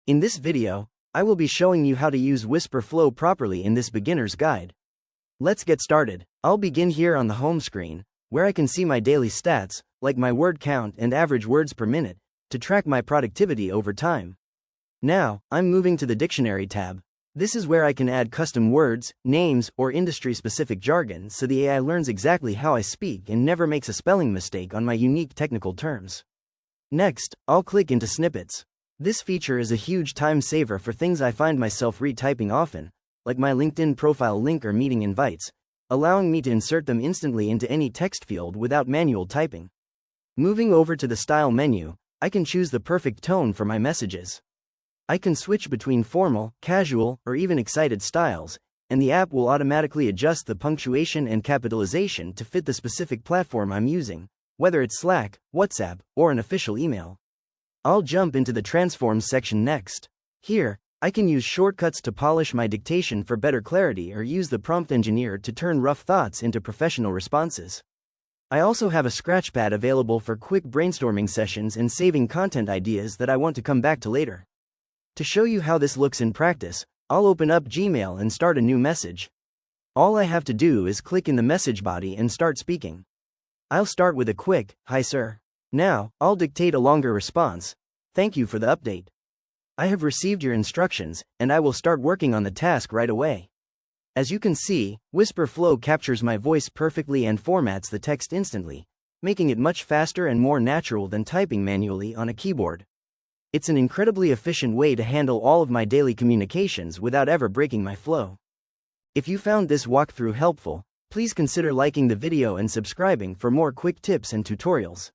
In this video, I will be showing you how to use Wispr Flow properly in this beginner's guide. Let's get started. I'll begin here on the home screen, where I can see my daily stats, like my word count and average words per minute, to track my productivity over time. Now, I'm moving to the Dictionary tab. This is where I can add custom words, names, or industry-specific jargon so the AI learns exactly how I speak and never makes a spelling mistake on my unique technical terms. Next, I'll click into snippets. This feature is a huge time saver for things I find myself retyping often, like my LinkedIn profile link or meeting invites, allowing me to insert them instantly into any text field without manual typing. Moving over to the Style menu, I can choose the perfect tone for my messages. I can switch between formal, casual, or even excited styles, and the app will automatically adjust the punctuation and capitalization to fit the specific platform I'm using, whether it's Slack, WhatsApp, or an official email. I'll jump into the Transforms section next. Here, I can use shortcuts to polish my dictation for better clarity or use the prompt engineer to turn rough thoughts into professional responses. I also have a scratchpad available for quick brainstorming sessions and saving content ideas that I want to come back to later. To show you how this looks in practice, I'll open up Gmail and start a new message. All I have to do is click in the message body and start speaking. I'll start with a quick, "Hi sir." Now, I'll dictate a longer response. "Thank you for the update. I have received your instructions, and I will start working on the task right away." As you can see, Wispr Flow captures my voice perfectly and formats the text instantly, making it much faster and more natural than typing manually on a keyboard. It's an incredibly efficient way to handle all of my daily communications without ever breaking my flow. If you found this walkthrough helpful, please consider liking the video and subscribing for more quick tips and tutorials.